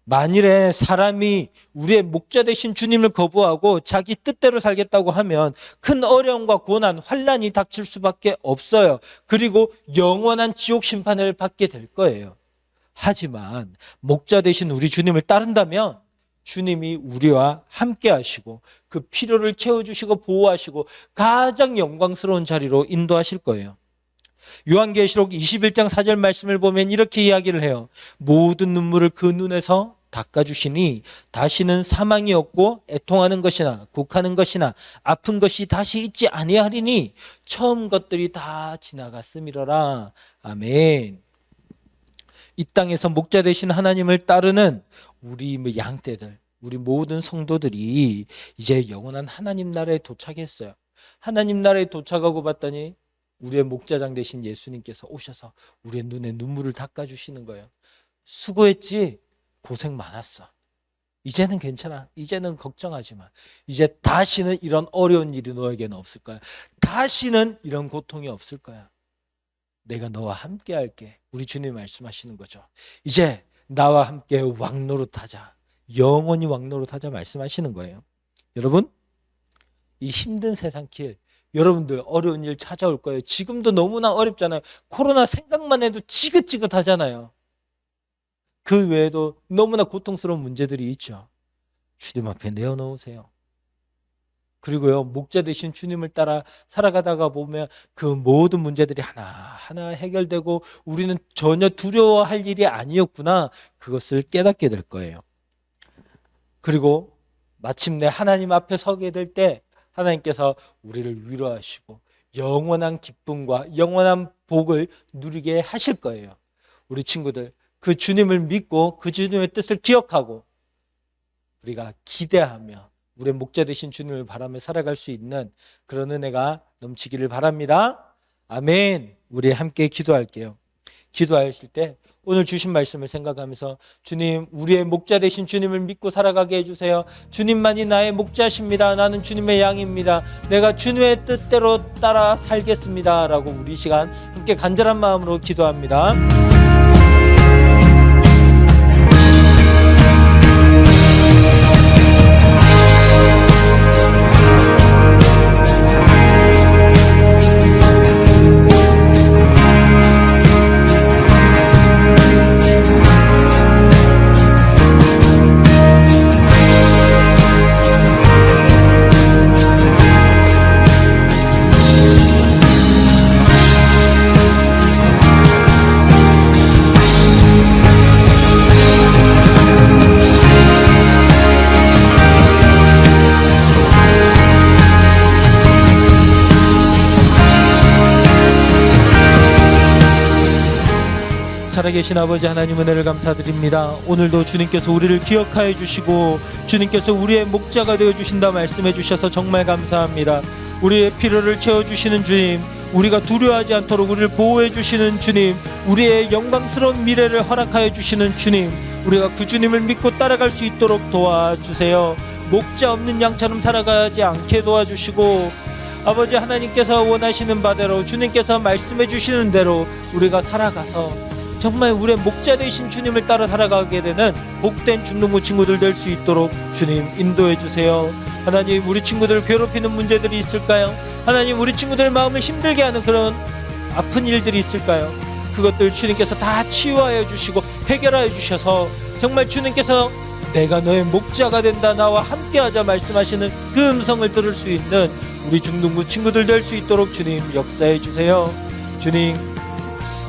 만일에 사람이 우리의 목자 되신 주님을 거부하고 자기 뜻대로 살겠다고 하면 큰 어려움과 고난, 환난이 닥칠 수밖에 없어요. 그리고 영원한 지옥 심판을 받게 될 거예요. 하지만 목자 되신 우리 주님을 따른다면 주님이 우리와 함께 하시고 그 필요를 채워주시고 보호하시고 가장 영광스러운 자리로 인도하실 거예요. 요한계시록 21장 4절 말씀을 보면 이렇게 이야기를 해요. 모든 눈물을 그 눈에서 닦아주시니 다시는 사망이 없고 애통하는 것이나 곡하는 것이나 아픈 것이 다시 있지 아니하리니 처음 것들이 다 지나갔음이로라. 아멘. 이 땅에서 목자 되신 하나님을 따르는 우리 양떼들, 우리 모든 성도들이 이제 영원한 하나님 나라에 도착했어요. 하나님 나라에 도착하고 봤더니 우리의 목자장 되신 예수님께서 오셔서 우리의 눈에 눈물을 닦아주시는 거예요. 수고했지? 고생 많았어. 이제는 괜찮아. 이제는 걱정하지 마. 이제 다시는 이런 어려운 일이 너에게는 없을 거야. 다시는 이런 고통이 없을 거야. 내가 너와 함께 할게. 우리 주님 말씀하시는 거죠. 이제 나와 함께 왕노릇하자. 영원히 왕노릇하자 말씀하시는 거예요. 여러분, 이 힘든 세상 길, 여러분들 어려운 일 찾아올 거예요. 지금도 너무나 어렵잖아요. 코로나 생각만 해도 지긋지긋하잖아요. 그 외에도 너무나 고통스러운 문제들이 있죠. 주님 앞에 내어놓으세요. 그리고요, 목자 되신 주님을 따라 살아가다가 보면 그 모든 문제들이 하나하나 해결되고 우리는 전혀 두려워할 일이 아니었구나, 그것을 깨닫게 될 거예요. 그리고 마침내 하나님 앞에 서게 될 때 하나님께서 우리를 위로하시고 영원한 기쁨과 영원한 복을 누리게 하실 거예요. 우리 친구들, 그 주님을 믿고 그 주님의 뜻을 기억하고 우리가 기대하며 우리의 목자 되신 주님을 바라며 살아갈 수 있는 그런 은혜가 넘치기를 바랍니다. 아멘. 우리 함께 기도할게요. 기도하실 때 오늘 주신 말씀을 생각하면서 주님, 우리의 목자 되신 주님을 믿고 살아가게 해주세요. 주님만이 나의 목자십니다. 나는 주님의 양입니다. 내가 주님의 뜻대로 따라 살겠습니다. 라고 우리 시간 함께 간절한 마음으로 기도합니다. 살아계신 아버지 하나님, 은혜를 감사드립니다. 오늘도 주님께서 우리를 기억하여 주시고 주님께서 우리의 목자가 되어주신다 말씀해 주셔서 정말 감사합니다. 우리의 필요를 채워주시는 주님, 우리가 두려워하지 않도록 우리를 보호해 주시는 주님, 우리의 영광스러운 미래를 허락하여 주시는 주님, 우리가 그 주님을 믿고 따라갈 수 있도록 도와주세요. 목자 없는 양처럼 살아가지 않게 도와주시고 아버지 하나님께서 원하시는 바대로, 주님께서 말씀해 주시는 대로 우리가 살아가서 정말 우리의 목자 되신 주님을 따라 살아가게 되는 복된 중동부 친구들 될 수 있도록 주님 인도해 주세요. 하나님, 우리 친구들을 괴롭히는 문제들이 있을까요? 하나님, 우리 친구들의 마음을 힘들게 하는 그런 아픈 일들이 있을까요? 그것들 주님께서 다 치유하여 주시고 해결하여 주셔서 정말 주님께서 내가 너의 목자가 된다, 나와 함께하자 말씀하시는 그 음성을 들을 수 있는 우리 중동부 친구들 될 수 있도록 주님 역사해 주세요. 주님,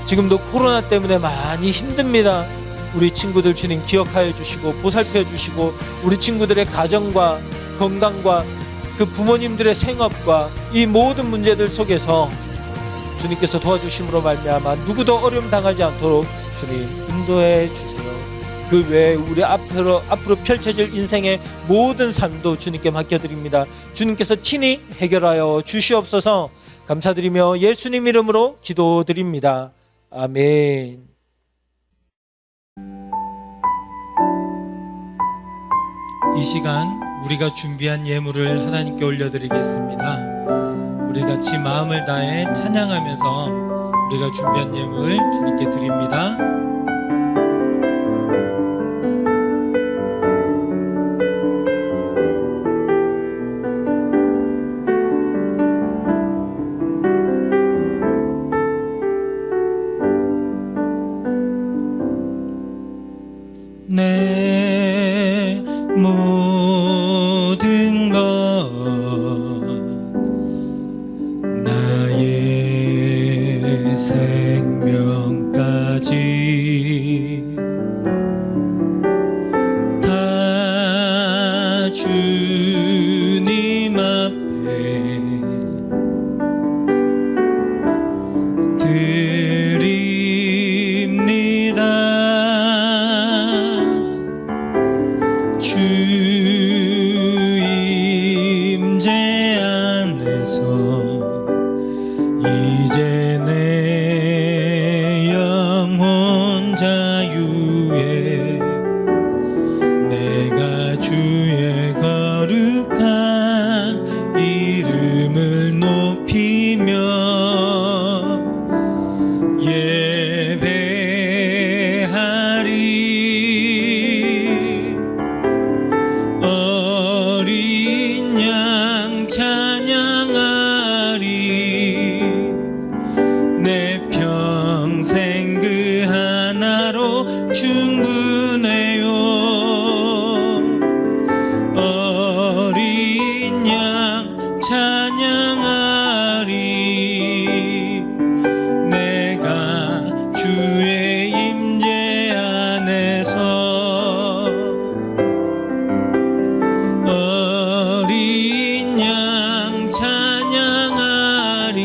지금도 코로나 때문에 많이 힘듭니다. 우리 친구들 주님 기억하여 주시고 보살펴 주시고 우리 친구들의 가정과 건강과 그 부모님들의 생업과 이 모든 문제들 속에서 주님께서 도와주심으로 말미암아 누구도 어려움 당하지 않도록 주님 인도해 주세요. 그 외에 우리 앞으로 펼쳐질 인생의 모든 삶도 주님께 맡겨드립니다. 주님께서 친히 해결하여 주시옵소서. 감사드리며 예수님 이름으로 기도드립니다. 아멘. 이 시간 우리가 준비한 예물을 하나님께 올려드리겠습니다. 우리 같이 마음을 다해 찬양하면서 우리가 준비한 예물 주님께 드립니다. 내 모든 것 나의 새 없이 다 주님 앞에 드립니다. 주 임재 안에서 이제 내 영혼 자유에 내가 주의 거룩한 이름을 높이며 예배하리. 어린 양 찬양하리. 내 평생 그 하나로 충분해요. 어린 양 찬양하리. 내가 주의 임재 안에서 어린 양 찬양하리.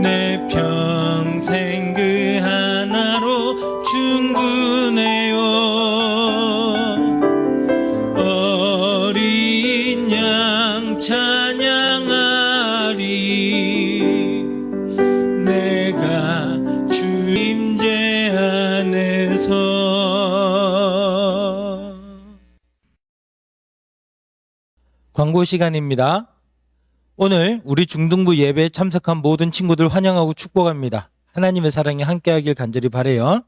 내 평생 그 하나로 충분해요. 어린 양 찬양하리. 내가 주 임재 안에서. 광고 시간입니다. 오늘 우리 중등부 예배에 참석한 모든 친구들 환영하고 축복합니다. 하나님의 사랑이 함께하길 간절히 바라요.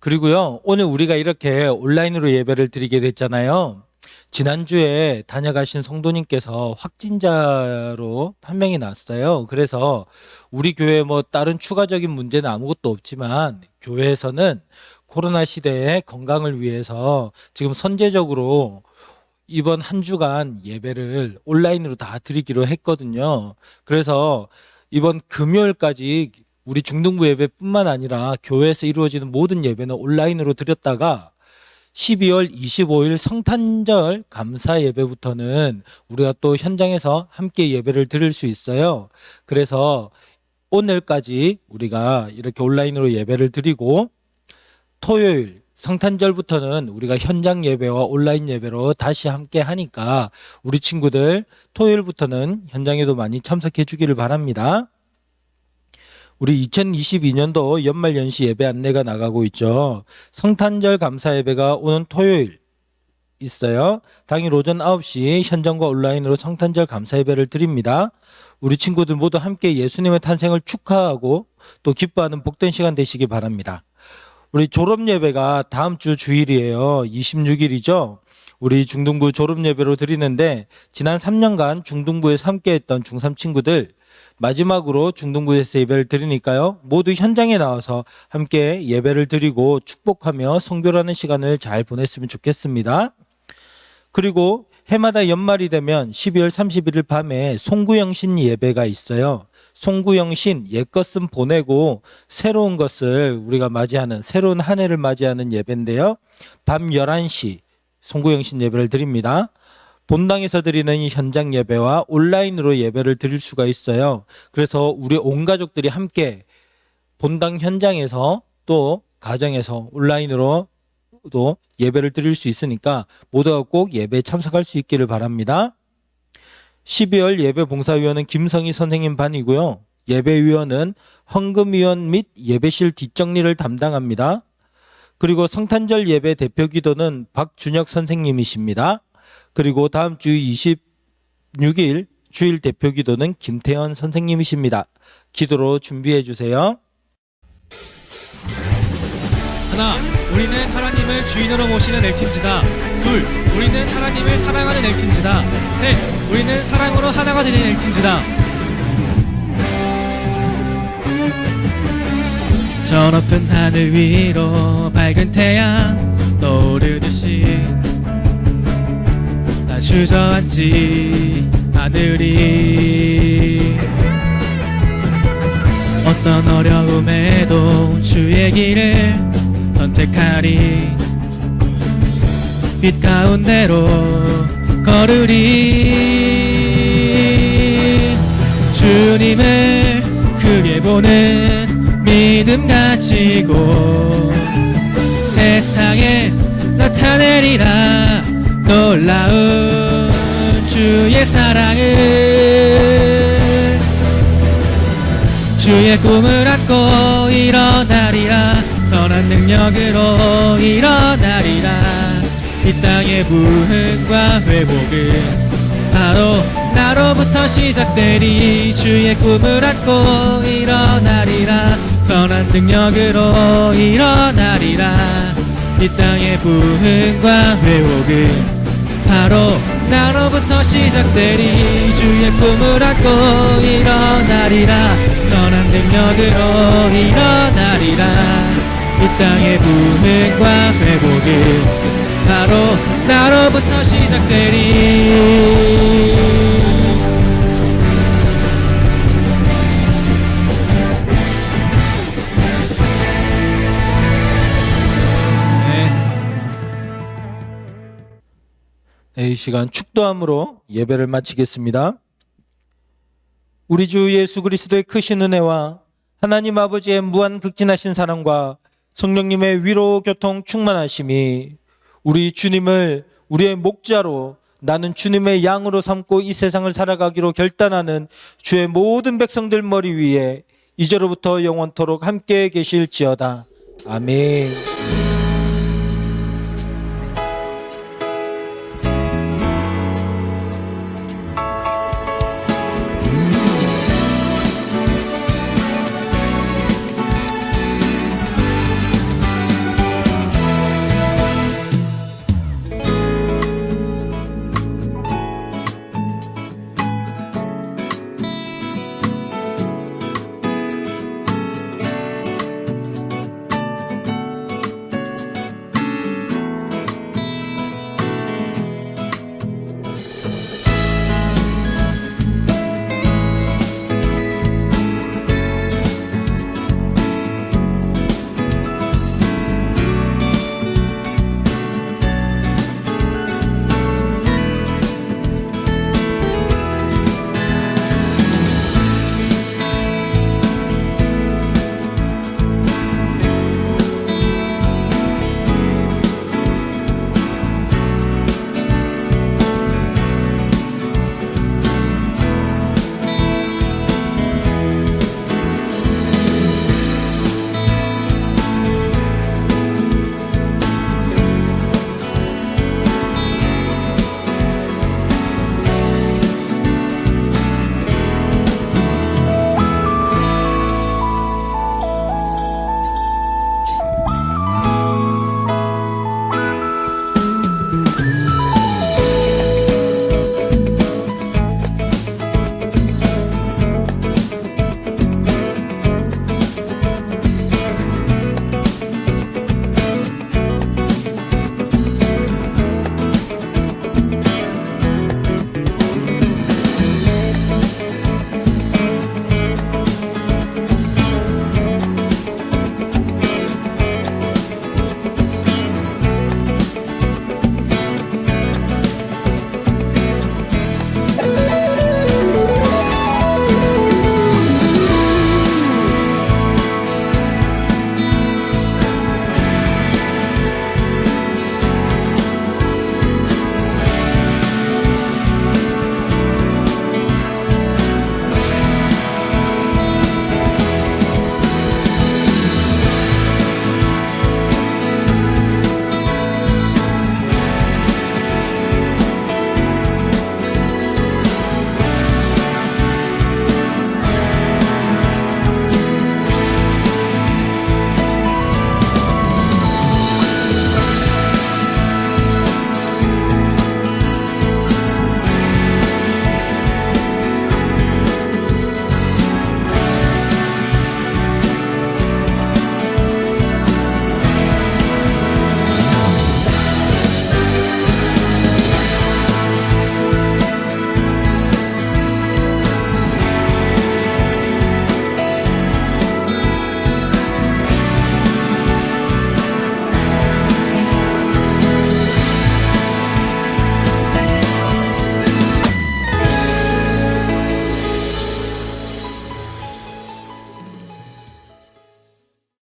그리고요, 오늘 우리가 이렇게 온라인으로 예배를 드리게 됐잖아요. 지난주에 다녀가신 성도님께서 확진자로 판명이 났어요. 그래서 우리 교회 뭐 다른 추가적인 문제는 아무것도 없지만 교회에서는 코로나 시대의 건강을 위해서 지금 선제적으로 이번 한 주간 예배를 온라인으로 다 드리기로 했거든요. 그래서 이번 금요일까지 우리 중등부 예배뿐만 아니라 교회에서 이루어지는 모든 예배는 온라인으로 드렸다가 12월 25일 성탄절 감사 예배부터는 우리가 또 현장에서 함께 예배를 드릴 수 있어요. 그래서 오늘까지 우리가 이렇게 온라인으로 예배를 드리고 토요일 성탄절부터는 우리가 현장 예배와 온라인 예배로 다시 함께 하니까 우리 친구들 토요일부터는 현장에도 많이 참석해 주기를 바랍니다. 우리 2022년도 연말연시 예배 안내가 나가고 있죠. 성탄절 감사 예배가 오는 토요일 있어요. 당일 오전 9시 현장과 온라인으로 성탄절 감사 예배를 드립니다. 우리 친구들 모두 함께 예수님의 탄생을 축하하고 또 기뻐하는 복된 시간 되시기 바랍니다. 우리 졸업 예배가 다음 주 주일이에요. 26일이죠. 우리 중등부 졸업 예배로 드리는데 지난 3년간 중등부에서 함께했던 중3 친구들 마지막으로 중등부에서 예배를 드리니까요. 모두 현장에 나와서 함께 예배를 드리고 축복하며 성교라는 시간을 잘 보냈으면 좋겠습니다. 그리고 해마다 연말이 되면 12월 31일 밤에 송구영신 예배가 있어요. 송구영신 옛것은 보내고 새로운 것을 우리가 맞이하는 새로운 한 해를 맞이하는 예배인데요. 밤 11시 송구영신 예배를 드립니다. 본당에서 드리는 이 현장 예배와 온라인으로 예배를 드릴 수가 있어요. 그래서 우리 온 가족들이 함께 본당 현장에서 또 가정에서 온라인으로 또 예배를 드릴 수 있으니까 모두가 꼭 예배에 참석할 수 있기를 바랍니다. 12월 예배 봉사위원은 김성희 선생님 반이고요. 예배위원은 헌금위원 및 예배실 뒷정리를 담당합니다. 그리고 성탄절 예배 대표 기도는 박준혁 선생님이십니다. 그리고 다음 주 26일 주일 대표 기도는 김태현 선생님이십니다. 기도로 준비해 주세요. 하나, 우리는 하나님을 주인으로 모시는 엘틴즈다. 둘, 우리는 하나님을 사랑하는 엘틴즈다. 셋, 우리는 사랑으로 하나가 되는 엘틴즈다. 저 높은 하늘 위로 밝은 태양 떠오르듯이 나 주저앉지 하늘이 어떤 어려움에도 주의 길을 선택하리. 빛 가운데로 걸으리. 주님을 크게 보는 믿음 가지고 세상에 나타내리라. 놀라운 주의 사랑을. 주의 꿈을 안고 일어나리라. 선한 능력으로 일어나리라. 이 땅의 부흥과 회복은 바로 나로부터 시작되리. 주의 꿈을 안고 일어나리라. 선한 능력으로 일어나리라. 이 땅의 부흥과 회복은 바로 나로부터 시작되리. 주의 꿈을 안고 일어나리라. 선한 능력으로 일어나리라. 이 땅의 부흥과 회복은 바로 나로부터 시작되리. 이 시간 축도함으로 예배를 마치겠습니다. 우리 주 예수 그리스도의 크신 은혜와 하나님 아버지의 무한 극진하신 사랑과 성령님의 위로 교통 충만하심이 우리 주님을 우리의 목자로 나는 주님의 양으로 삼고 이 세상을 살아가기로 결단하는 주의 모든 백성들 머리 위에 이제로부터 영원토록 함께 계실지어다. 아멘.